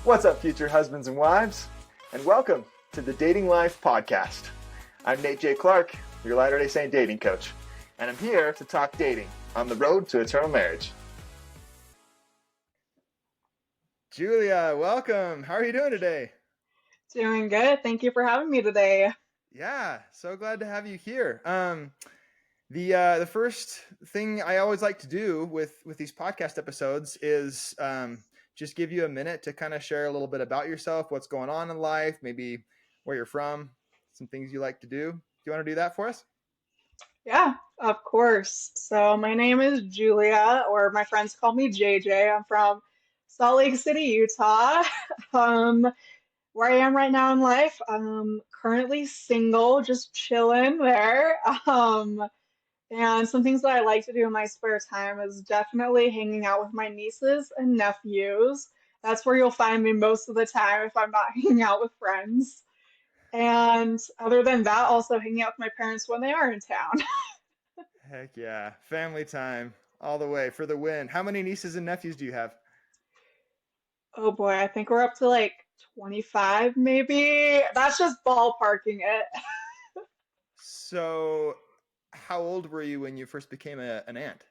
What's up, future husbands and wives? And welcome to the Dating Life Podcast. I'm Nate J. Clark, your Latter-day Saint dating coach, and I'm here to talk dating on the road to eternal marriage. Julia, welcome. How are you doing today? Doing good. Thank you for having me today. Yeah, so glad to have you here. The first thing I always like to do with these podcast episodes is just give you a minute to kind of share a little bit about yourself, what's going on in life, maybe where you're from, some things you like to do. Do you want to do that for us? Yeah, of course. So my name is Julia, or my friends call me JJ. I'm from Salt Lake City, Utah. Um, where I am right now in life, I'm currently single, just chilling there. And some things that I like to do in my spare time is definitely hanging out with my nieces and nephews. That's where you'll find me most of the time if I'm not hanging out with friends. And other than that, also hanging out with my parents when they are in town. Heck yeah. Family time all the way for the win. How many nieces and nephews do you have? Oh boy, I think we're up to like 25 maybe. That's just ballparking it. So, how old were you when you first became an aunt?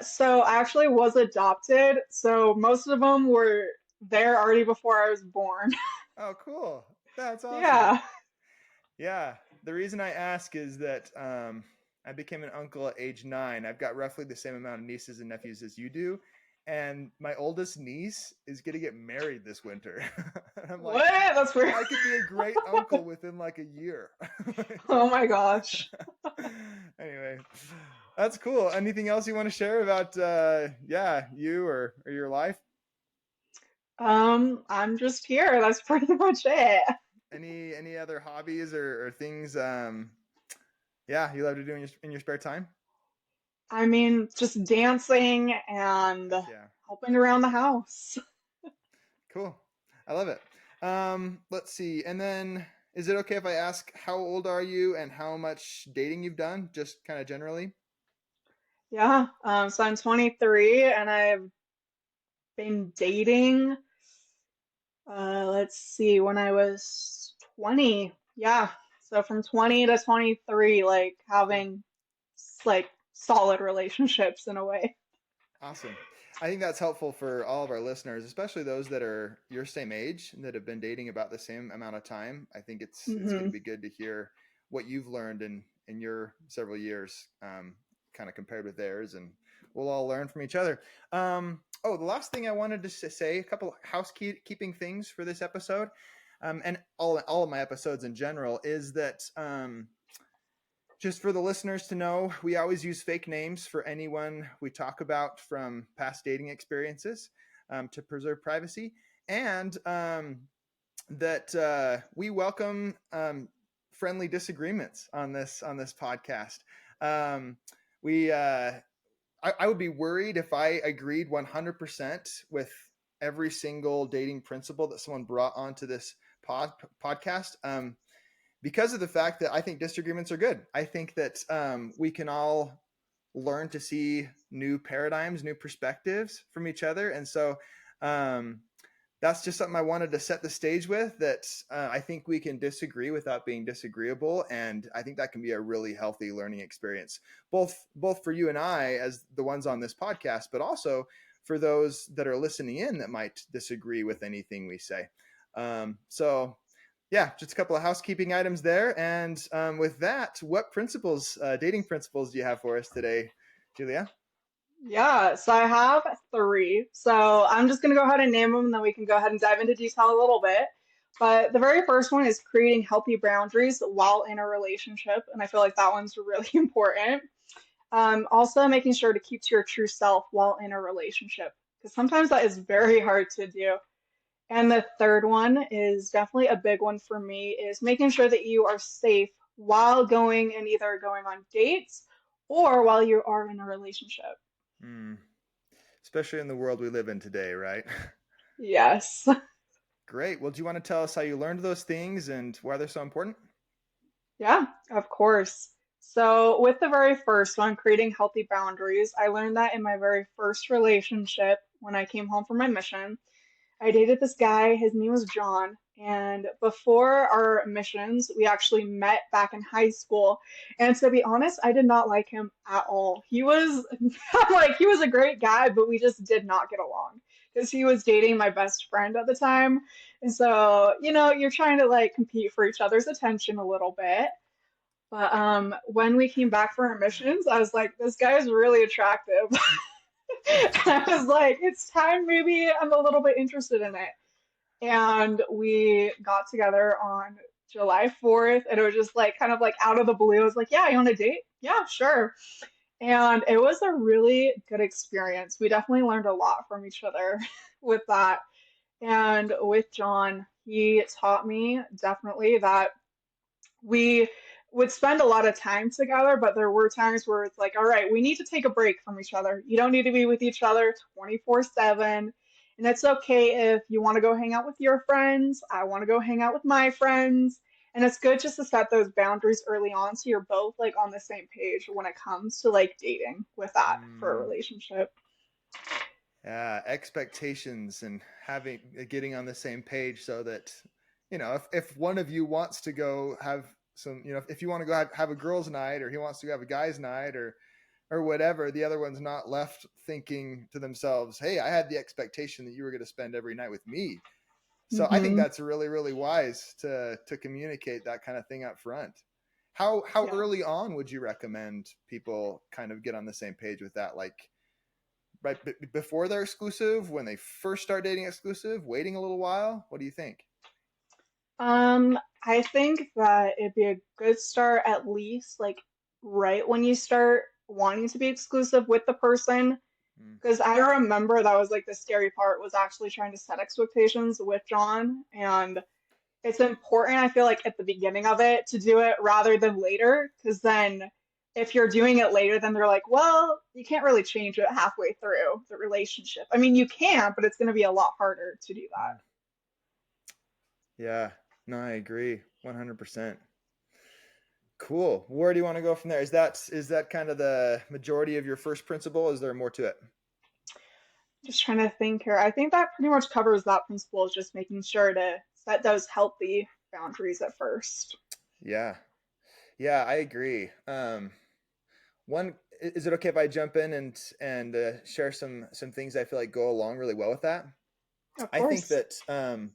So I actually was adopted, so most of them were there already before I was born. Oh, cool. That's awesome. Yeah. Yeah. The reason I ask is that I became an uncle at age 9. I've got roughly the same amount of nieces and nephews as you do. And my oldest niece is going to get married this winter. And I'm like, What? That's weird. I could be a great uncle within like a year. Oh my gosh. Anyway, that's cool. Anything else you want to share about, you or your life? I'm just here. That's pretty much it. Any other hobbies or things, you love to do in your spare time? I mean, just dancing and Heck yeah. helping around the house. Cool. I love it. Let's see. And then is it okay if I ask how old are you and how much dating you've done, just kind of generally? Yeah, so I'm 23 and I've been dating, let's see, when I was 20. Yeah, so from 20 to 23, like Cool. having like solid relationships in a way. Awesome. I think that's helpful for all of our listeners, especially those that are your same age and that have been dating about the same amount of time. I think it's going to Hmm. be good to hear what you've learned in your several years, kind of compared with theirs, and we'll all learn from each other. The last thing I wanted to say, a couple housekeeping things for this episode, and all of my episodes in general, is that just for the listeners to know, we always use fake names for anyone we talk about from past dating experiences, to preserve privacy, and that we welcome friendly disagreements on this podcast. Um, we I would be worried if I agreed 100% with every single dating principle that someone brought onto this podcast. Because of the fact that I think disagreements are good. I think that we can all learn to see new paradigms, new perspectives from each other. And so um, that's just something I wanted to set the stage with, that I think we can disagree without being disagreeable. And I think that can be a really healthy learning experience, both for you and I as the ones on this podcast, but also for those that are listening in that might disagree with anything we say. So yeah, just a couple of housekeeping items there. And with that, what dating principles do you have for us today, Julia? Yeah, so I have three. So I'm just going to go ahead and name them, and then we can go ahead and dive into detail a little bit. But the very first one is creating healthy boundaries while in a relationship. And I feel like that one's really important. Also, making sure to keep to your true self while in a relationship, because sometimes that is very hard to do. And the third one is definitely a big one for me, is making sure that you are safe while going and either going on dates or while you are in a relationship. Mm, especially in the world we live in today, right? Yes. Great. Well, do you want to tell us how you learned those things and why they're so important? Yeah, of course. So, with the very first one, creating healthy boundaries, I learned that in my very first relationship when I came home from my mission. I dated this guy. His name was John. And before our missions, we actually met back in high school. And to be honest, I did not like him at all. He was like, he was a great guy, but we just did not get along because he was dating my best friend at the time. And so, you're trying to like compete for each other's attention a little bit. But when we came back for our missions, I was like, this guy is really attractive. I was like, it's time, maybe I'm a little bit interested in it. And we got together on July 4th, and it was just like kind of like out of the blue. I was like, yeah, you want to date? Yeah, sure. And it was a really good experience. We definitely learned a lot from each other with that. And with John, he taught me definitely that we would spend a lot of time together, but there were times where it's like, all right, we need to take a break from each other. You don't need to be with each other 24/7. And it's okay if you want to go hang out with your friends. I want to go hang out with my friends. And it's good just to set those boundaries early on so you're both like on the same page when it comes to like dating with that for a Mm, relationship. yeah, expectations and getting on the same page so that, if one of you wants to go have some, if you want to go have a girls' night, or he wants to go have a guys' night, or whatever, the other one's not left thinking to themselves, hey, I had the expectation that you were going to spend every night with me. So I think Hmm. that's really, really wise to communicate that kind of thing up front. How Yeah. early on would you recommend people kind of get on the same page with that? Like right before they're exclusive, when they first start dating exclusive, waiting a little while? What do you think? I think that it'd be a good start at least like right when you start wanting to be exclusive with the person. Mm, Because I remember that was like the scary part was actually trying to set expectations with John. And it's important, I feel like, at the beginning of it to do it rather than later. Because then if you're doing it later, then they're like, well, you can't really change it halfway through the relationship. I mean, you can, but it's going to be a lot harder to do that. mm. Yeah, no, I agree 100%. Cool. Where do you want to go from there? Is that kind of the majority of your first principle? Is there more to it? Just trying to think here. I think that pretty much covers that principle, is just making sure to set those healthy boundaries at first. Yeah. Yeah, I agree. One, is it okay if I jump in and share some things I feel like go along really well with that? Of I think course. that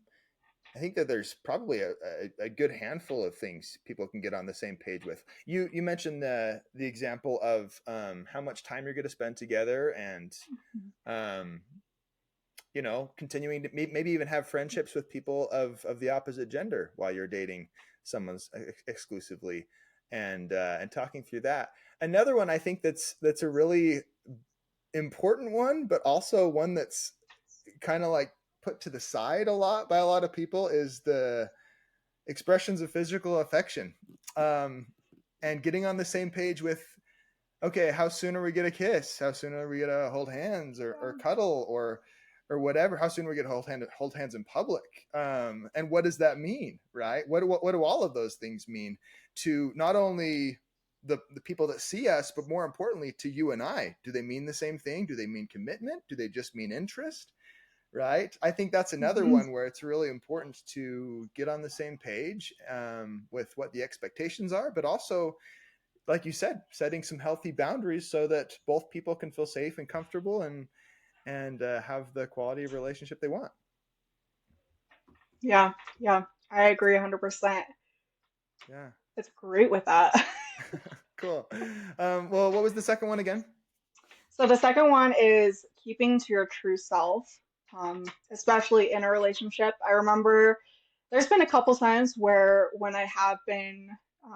I think that there's probably a good handful of things people can get on the same page with. You mentioned the example of how much time you're going to spend together, and um, continuing to maybe even have friendships with people of the opposite gender while you're dating someone's exclusively, and talking through that. Another one I think that's a really important one, but also one that's kind of like put to the side a lot by a lot of people, is the expressions of physical affection, um, and getting on the same page with, okay, how soon are we gonna kiss? How soon are we gonna hold hands, or Yeah. cuddle, or whatever? How soon are we gonna hold hands in public? And what does that mean, right? What do all of those things mean to not only the people that see us, but more importantly to you and I? Do they mean the same thing? Do they mean commitment? Do they just mean interest? Right? I think that's another Hmm. one where it's really important to get on the same page, with what the expectations are, but also, like you said, setting some healthy boundaries so that both people can feel safe and comfortable, and have the quality of relationship they want. Yeah, yeah, I agree 100%. Yeah. It's great with that. Cool. Well, what was the second one again? So the second one is keeping to your true self, especially in a relationship. I remember there's been a couple times where when I have been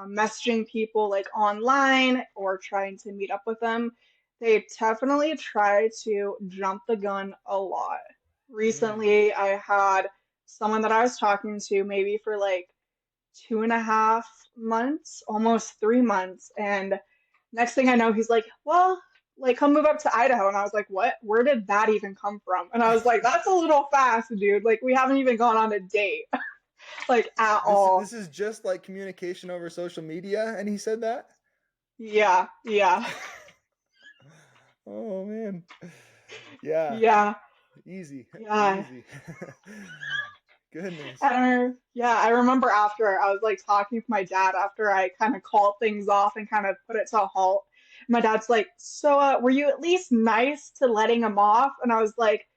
messaging people like online or trying to meet up with them, they definitely try to jump the gun a lot. Mm, Recently, I had someone that I was talking to maybe for like 2.5 months, almost 3 months, and next thing I know, he's like, well, like, come move up to Idaho. And I was like, what? Where did that even come from? And I was like, that's a little fast, dude. Like, we haven't even gone on a date, like, at this all. is just like communication over social media, and he said that. Yeah, yeah, Oh man. Yeah. yeah. Easy, Yeah. easy. Goodness. Yeah, I remember after I was like talking with my dad after I kind of called things off and kind of put it to a halt. My dad's like, "So, were you at least nice to letting him off?" And I was like,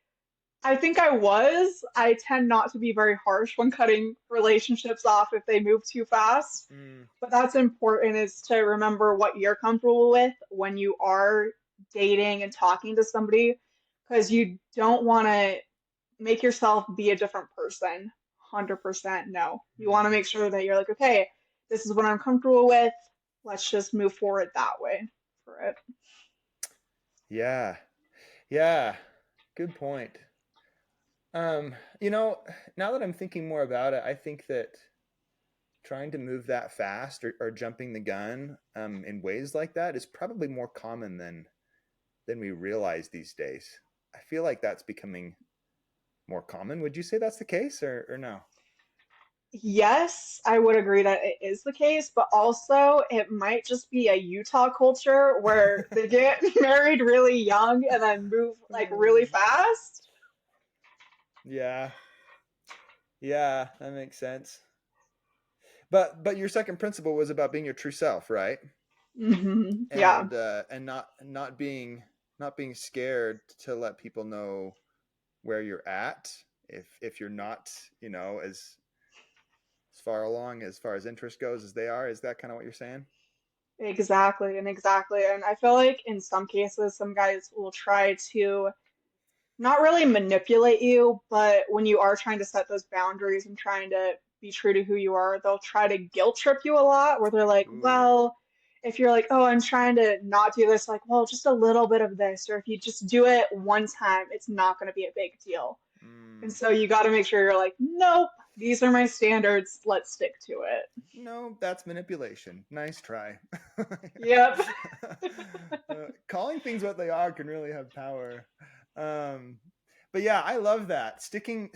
"I think I was. I tend not to be very harsh when cutting relationships off if they move too fast. Mm, But that's important is to remember what you're comfortable with when you are dating and talking to somebody, because you don't want to make yourself be a different person. 100% no. You want to mm. make sure that you're like, okay, this is what I'm comfortable with. Let's just move forward that way for it. Yeah, yeah. Good point. You know, now that I'm thinking more about it, I think that trying to move that fast or jumping the gun in ways like that is probably more common than we realize these days. I feel like that's becoming more common. Would you say that's the case or no? Yes, I would agree that it is the case, but also it might just be a Utah culture where they get married really young and then move like really fast. Yeah, yeah, that makes sense. But your second principle was about being your true self, right? Yeah, And not being scared to let people know where you're at if you're not, you know, as far along as far as interest goes as they are. Is that kind of what you're saying? exactly, and exactly. And I feel like in some cases, some guys will try to not really manipulate you, but when you are trying to set those boundaries and trying to be true to who you are, they'll try to guilt trip you a lot, where they're like, Ooh. well, if you're like, oh, I'm trying to not do this, like, well, just a little bit of this, or if you just do it one time, it's not going to be a big deal. And Mm, so you got to make sure you're like, nope, these are my standards, let's stick to it. no, that's manipulation. Nice try. Yep. Calling things what they are can really have power. Um, but yeah, I love that. Sticking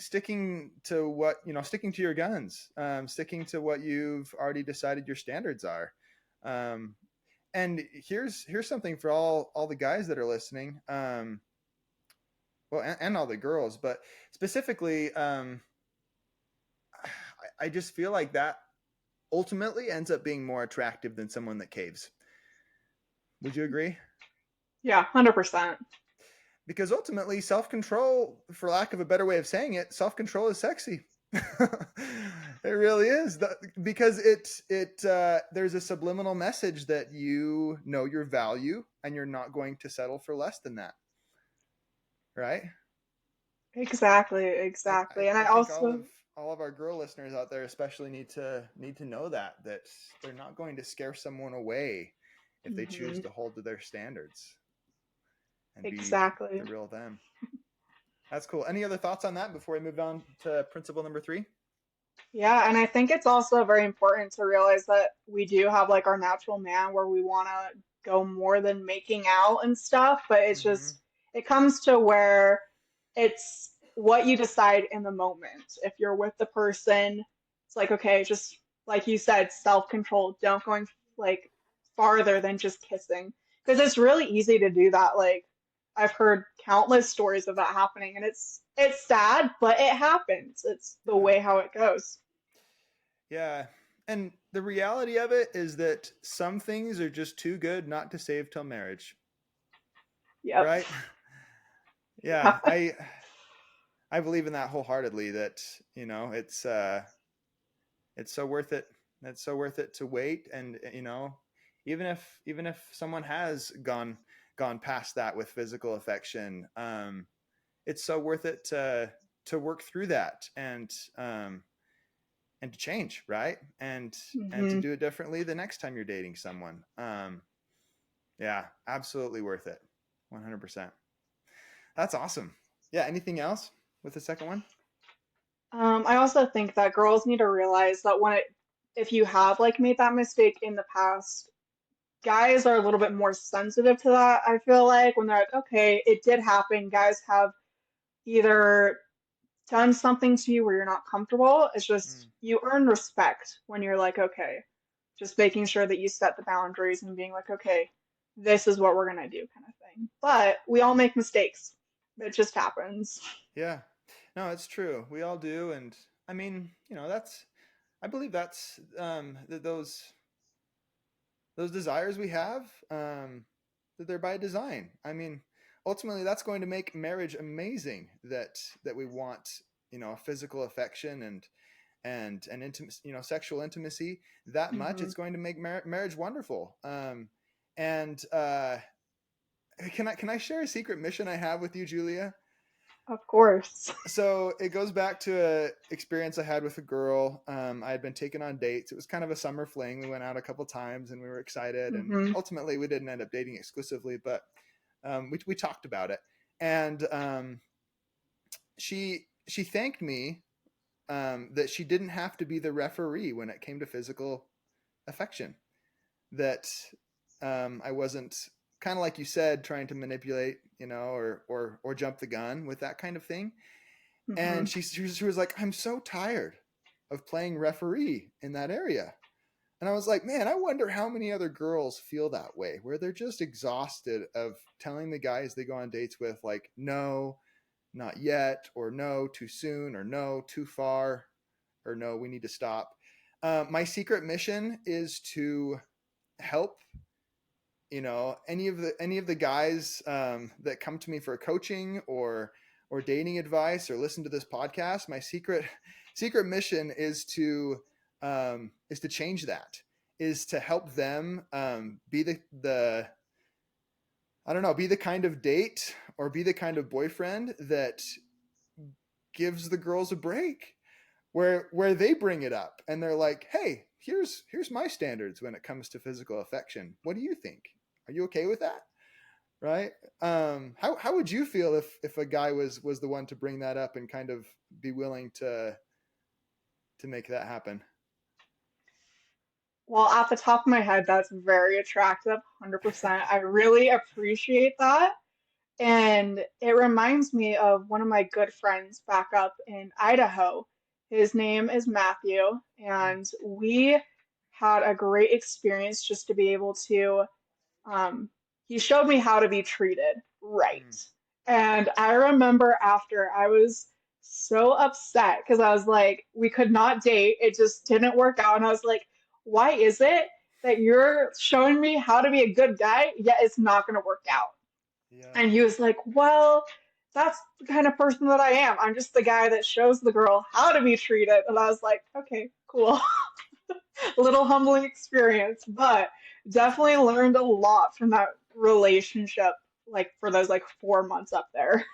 to what, you know, sticking to your guns, sticking to what you've already decided your standards are. Um, and here's something for all the guys that are listening. Well, and all the girls, but specifically, I just feel like that ultimately ends up being more attractive than someone that caves. Would you agree? Yeah, 100%. Because ultimately, self control, for lack of a better way of saying it, self control is sexy. It really is because there's a subliminal message that you know your value and you're not going to settle for less than that, right? Exactly, I, exactly. And I I think also, all of our girl listeners out there especially need to know that they're not going to scare someone away if they choose mhm, to hold to their standards and be exactly. the real them. That's cool. Any other thoughts on that before we move on to principle number three? Yeah, and I think it's also very important to realize that we do have like our natural man where we want to go more than making out and stuff, but it's Mm-hmm. just, it comes to where it's what you decide in the moment. If you're with the person, it's like, okay, just like you said, self-control, don't going like farther than just kissing. Because it's really easy to do that. Like, I've heard countless stories of that happening, and it's sad, but it happens. It's the Yeah. way how it goes. Yeah. And the reality of it is that some things are just too good not to save till marriage, Yep. right? Yeah, Yeah. I believe in that wholeheartedly that, you know, it's so worth it. It's so worth it to wait and you know, even if someone has gone past that with physical affection, it's so worth it to work through that and to change, right? And to Hmm. do it differently the next time you're dating someone. Yeah, absolutely worth it. 100%. That's awesome. Yeah, anything else with the second one? I also think that girls need to realize that if you have like made that mistake in the past, guys are a little bit more sensitive to that. I feel like when they're like, okay, it did happen. Guys have either done something to you where you're not comfortable. It's just Mm, you earn respect when you're like, okay, just making sure that you set the boundaries and being like, okay, this is what we're gonna do, kind of thing. But we all make mistakes. It just happens. Yeah. No, it's true. We all do. And I mean, I believe that's, those desires we have, that they're by design. I mean, ultimately that's going to make marriage amazing, that we want, physical affection and intimacy, sexual intimacy that much. Hmm. It's going to make marriage wonderful. And can I share a secret mission I have with you, Julia? Of course. So it goes back to a experience I had with a girl. I had been taken on dates. It was kind of a summer fling. We went out a couple times and we were excited. And Hmm. ultimately, we didn't end up dating exclusively, but we talked about it. And she thanked me, that she didn't have to be the referee when it came to physical affection. That I wasn't, kind of like you said, trying to manipulate, or jump the gun with that kind of thing. Hmm. And she was like, I'm so tired of playing referee in that area. And I was like, man, I wonder how many other girls feel that way, where they're just exhausted of telling the guys they go on dates with, like, no, not yet, or no, too soon, or no, too far, or no, we need to stop. My secret mission is to help, any of the guys, that come to me for coaching or dating advice or listen to this podcast. My secret mission is to change that, is to help them, be the I don't know, be the kind of date or be the kind of boyfriend that gives the girls a break, where they bring it up and they're like, hey, here's my standards when it comes to physical affection. What do you think? Are you okay with that? Right? How would you feel if a guy was the one to bring that up and kind of be willing to make that happen? Well, at the top of my head, that's very attractive, 100%. I really appreciate that. And it reminds me of one of my good friends back up in Idaho. His name is Matthew, Mm, and we had a great experience just to be able to, um, he showed me how to be treated right. mm, And I remember after I was so upset because I was like, we could not date. It just didn't work out. And I was like, why is it that you're showing me how to be a good guy, yet it's not going to work out? yeah. And he was like, well, that's the kind of person that I am. I'm just the guy that shows the girl how to be treated. And I was like, okay, cool. A little humbling experience, but definitely learned a lot from that relationship, like for those like 4 months up there.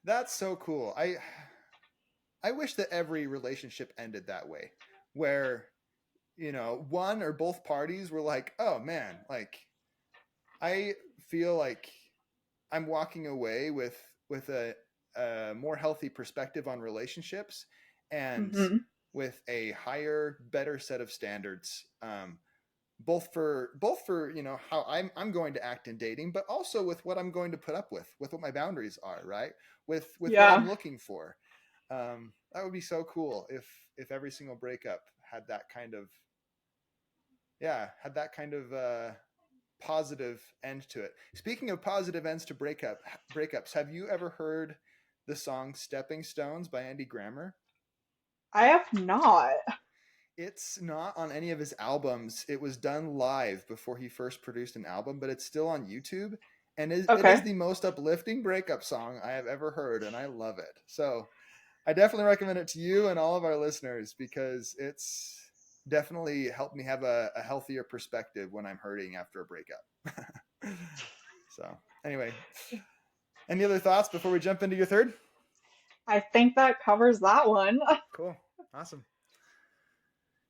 That's so cool. I wish that every relationship ended that way, where, one or both parties were like, oh man, like, I feel like I'm walking away with a more healthy perspective on relationships, and Hmm. with a higher, better set of standards, both for how I'm going to act in dating, but also with what I'm going to put up with what my boundaries are, right? With what I'm Yeah. looking for. That would be so cool if every single breakup had that kind of, yeah, had that kind of positive end to it. Speaking of positive ends to breakups, have you ever heard the song "Stepping Stones" by Andy Grammer? I have not. It's not on any of his albums. It was done live before he first produced an album, but it's still on YouTube. And it is Okay. the most uplifting breakup song I have ever heard, and I love it. So I definitely recommend it to you and all of our listeners, because it's definitely helped me have a healthier perspective when I'm hurting after a breakup. So, anyway, any other thoughts before we jump into your third? I think that covers that one. Cool. Awesome.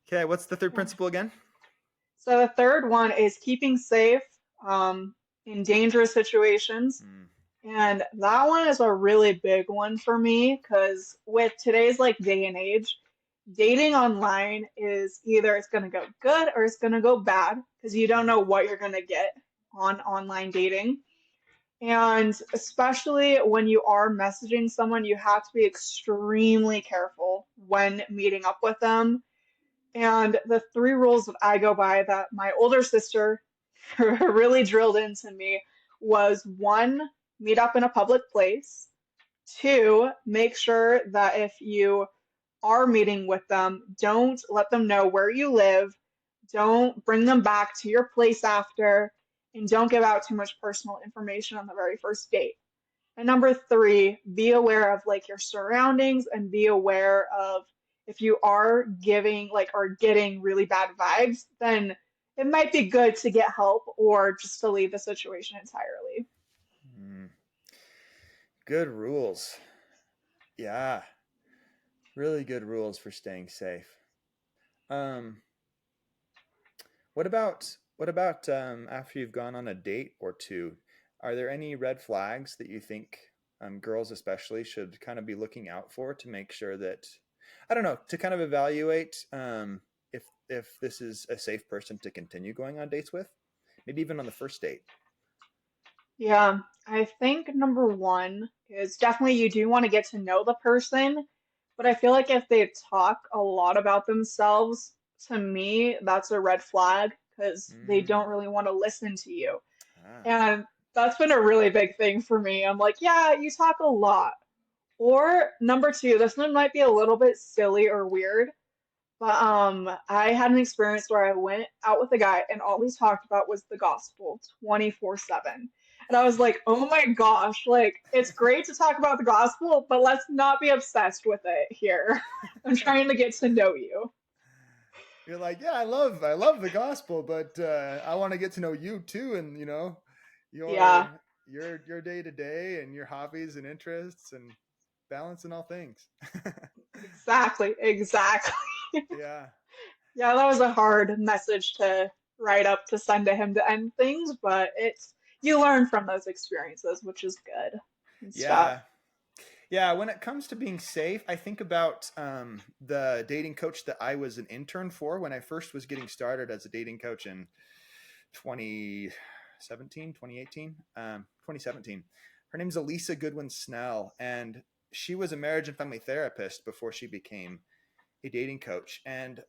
Okay, what's the third principle again? So the third one is keeping safe um, in dangerous situations. Mm, And that one is a really big one for me because with today's like day and age, dating online is either it's going to go good or it's going to go bad because you don't mm, know what you're going to get on online dating. And especially when you are messaging someone, you have to be extremely careful when meeting up with them. And the three rules that I go by that my older sister really drilled into me was one, meet up in a public place. Two, make sure that if you are meeting with them, don't let them know where you live. Don't bring them back to your place after, and don't give out too much personal information on the very first date. And number three, be aware of like your surroundings and be aware of if you are giving like or getting really bad vibes, then it might be good to get help or just to leave the situation entirely. Mm, good rules. Yeah, really good rules for staying safe. Um, what about after you've gone on a date or two? Are there any red flags that you think girls especially should kind of be looking out for to make sure that I don't know to kind of evaluate if this is a safe person to continue going on dates with, maybe even on the first date. Yeah, I think number one is definitely you do want to get to know the person, but I feel like if they talk a lot about themselves, to me, that's a red flag because they Mm, don't really want to listen to you. ah, And that's been a really big thing for me. I'm like, yeah, you talk a lot. Or number two, this one might be a little bit silly or weird, but I had an experience where I went out with a guy and all we talked about was the gospel 24/7. And I was like, "Oh my gosh, like it's great to talk about the gospel, but let's not be obsessed with it here. I'm trying to get to know you." you're like, yeah, I love the gospel, but I want to get to know you too, and Yeah, your day to day and your hobbies and interests and balance in all things. exactly, exactly. Yeah, Yeah, that was a hard message to write up to send to him to end things, but it's you learn from those experiences, which is good and stuff. yeah, yeah. When it comes to being safe, I think about the dating coach that I was an intern for when I first was getting started as a dating coach in 2017, 2018, 2017. Her name's Elisa Goodwin Snell, and she was a marriage and family therapist before she became a dating coach. And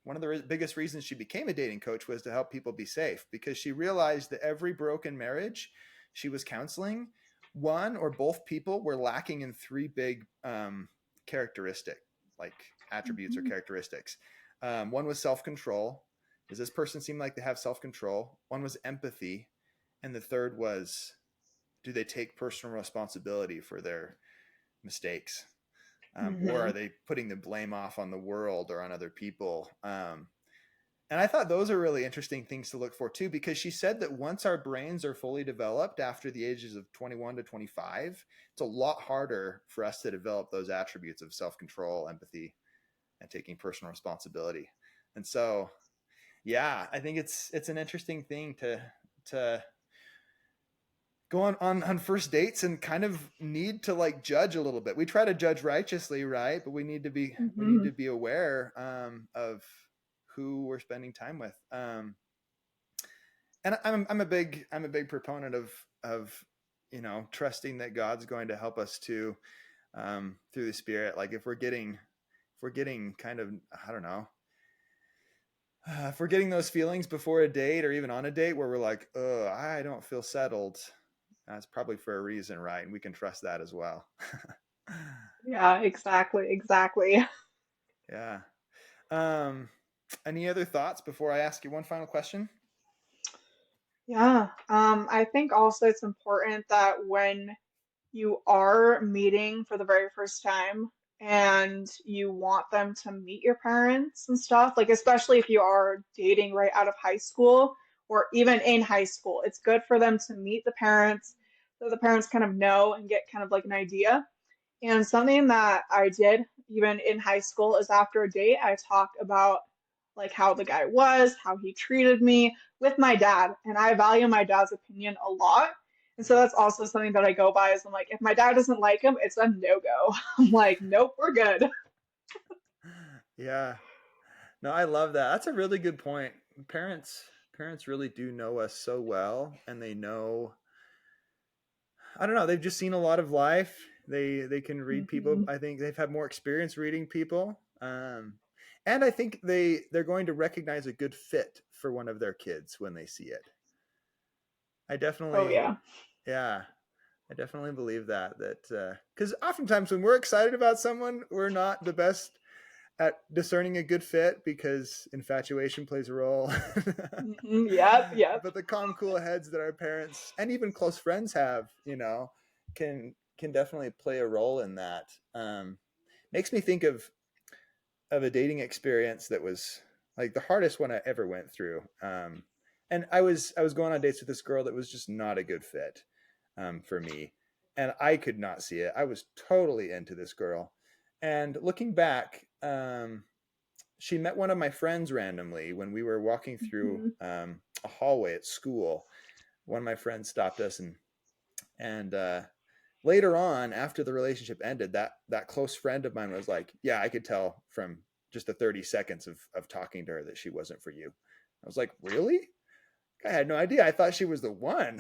one of the biggest reasons she became a dating coach was to help people be safe because she realized that every broken marriage she was counseling, one or both people were lacking in three big characteristic like attributes or Mhm. characteristics. One was self-control. Does this person seem like they have self-control? One was empathy, and the third was, do they take personal responsibility for their mistakes? Or are Mhm. they putting the blame off on the world or on other people? And I thought those are really interesting things to look for too, because she said that once our brains are fully developed after the ages of 21 to 25, it's a lot harder for us to develop those attributes of self control, empathy, and taking personal responsibility. And so, yeah, I think it's an interesting thing to go on first dates and kind of need to like judge a little bit. We try to judge righteously, right? But we need to be aware of who we're spending time with. And I'm a big proponent of trusting that God's going to help us to through the Spirit. Like if we're getting kind of I don't know if we're getting those feelings before a date or even on a date where we're like, I don't feel settled, that's probably for a reason, right? And we can trust that as well. Yeah, exactly, exactly. Yeah. Um, any other thoughts before I ask you one final question? Yeah. I think also it's important that when you are meeting for the very first time and you want them to meet your parents and stuff, like especially if you are dating right out of high school or even in high school, it's good for them to meet the parents so the parents kind of know and get kind of like an idea. And something that I did even in high school is after a date, I talked about like how the guy was, how he treated me with my dad. And I value my dad's opinion a lot. And so that's also something that I go by is I'm like, if my dad doesn't like him, it's a no-go. I'm like, nope, we're good. Yeah. No, I love that. That's a really good point. Parents really do know us so well, and they know, I don't know, they've just seen a lot of life. They can read people. Hmm. I think they've had more experience reading people. And I think they're going to recognize a good fit for one of their kids when they see it. I Oh definitely, yeah. yeah, I definitely believe that because oftentimes when we're excited about someone, we're not the best at discerning a good fit because infatuation plays a role. Yep, yep. But the calm, cool heads that our parents and even close friends have, can definitely play a role in that. Makes me think of a dating experience that was like the hardest one I ever went through. And I was going on dates with this girl that was just not a good fit for me, and I could not see it. I was totally into this girl, and looking back, she met one of my friends randomly when we were walking through Mhm. a hallway at school. One of my friends stopped us, and later on, after the relationship ended, that close friend of mine was like, "Yeah, I could tell from just the 30 seconds of talking to her that she wasn't for you." I was like, "Really?" I had no idea. I thought she was the one.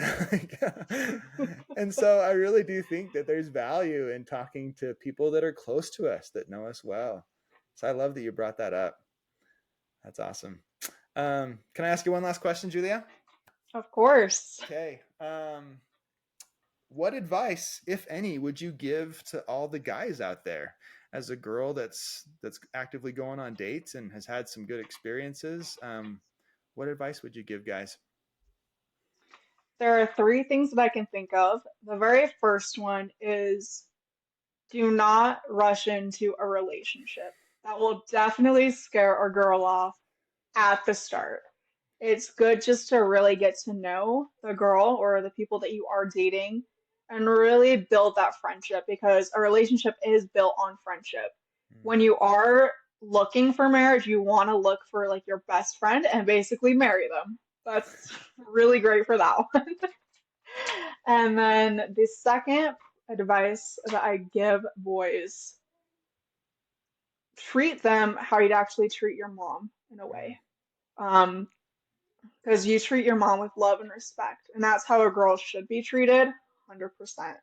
And so I really do think that there's value in talking to people that are close to us, that know us well. So I love that you brought that up. That's awesome. Can I ask you one last question, Julia? Of course. Okay. What advice, if any, would you give to all the guys out there as a girl that's actively going on dates and has had some good experiences? What advice would you give guys? There are three things that I can think of. The very first one is do not rush into a relationship. That will definitely scare a girl off at the start. It's good just to really get to know the girl or the people that you are dating and really build that friendship because a relationship is built on friendship. Mm, When you are looking for marriage, you want to look for like your best friend and basically marry them. That's really great for that one. And then the second advice that I give boys, treat them how you'd actually treat your mom in a mm, way. Um, because you treat your mom with love and respect, and that's how a girl should be treated, 100%.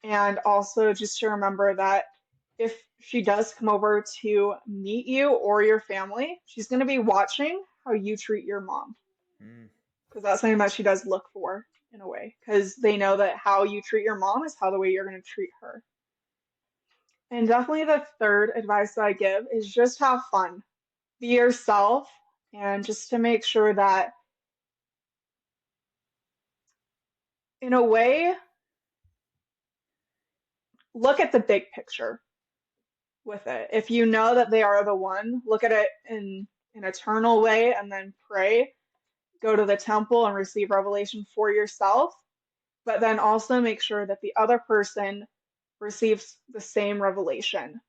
And also just to remember that if she does come over to meet you or your family, she's going to be watching how you treat your mom, mm. because that's something that she does look for in a way, because they know that how you treat your mom is how the way you're going to treat her. And definitely the third advice that I give is just have fun, be yourself, and just to make sure that in a way, look at the big picture with it. If you know that they are the one, look at it in an eternal way and then pray, go to the temple and receive revelation for yourself, but then also make sure that the other person receives the same revelation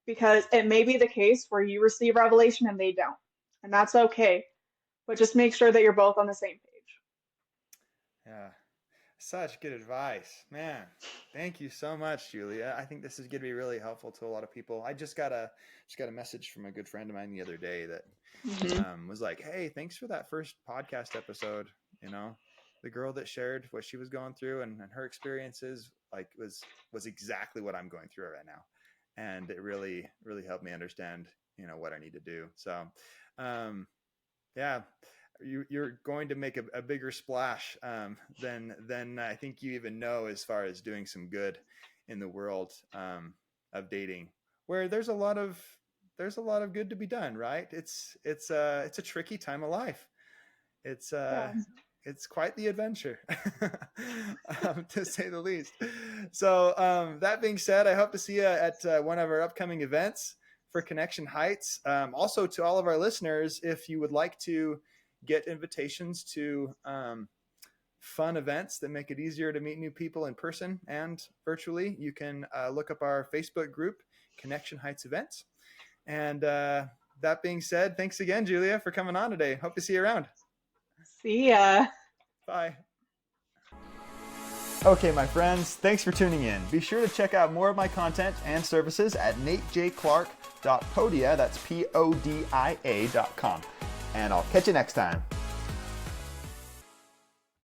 because it may be the case where you receive revelation and they don't. And that's okay. But just make sure that you're both on the same page. Yeah. Such good advice, man. Thank you so much, Julia. I think this is going to be really helpful to a lot of people. I just got a message from a good friend of mine the other day that Hmm. was like, "Hey, thanks for that first podcast episode. You know, the girl that shared what she was going through and her experiences like was exactly what I'm going through right now, and it really helped me understand what I need to do." So, um, yeah, you're going to make a bigger splash than I think you even know as far as doing some good in the world of dating, where there's a lot of good to be done. Right? It's a tricky time of life. It's uh, Yeah. it's quite the adventure, to say the least. So that being said, I hope to see you at one of our upcoming events for Connection Heights. Also, to all of our listeners, if you would like to get invitations to fun events that make it easier to meet new people in person and virtually, you can look up our Facebook group, Connection Heights Events. And that being said, thanks again, Julia, for coming on today. Hope to see you around. See ya. Bye. Okay, my friends, thanks for tuning in. Be sure to check out more of my content and services at natejclark.podia, that's Podia.com. And I'll catch you next time.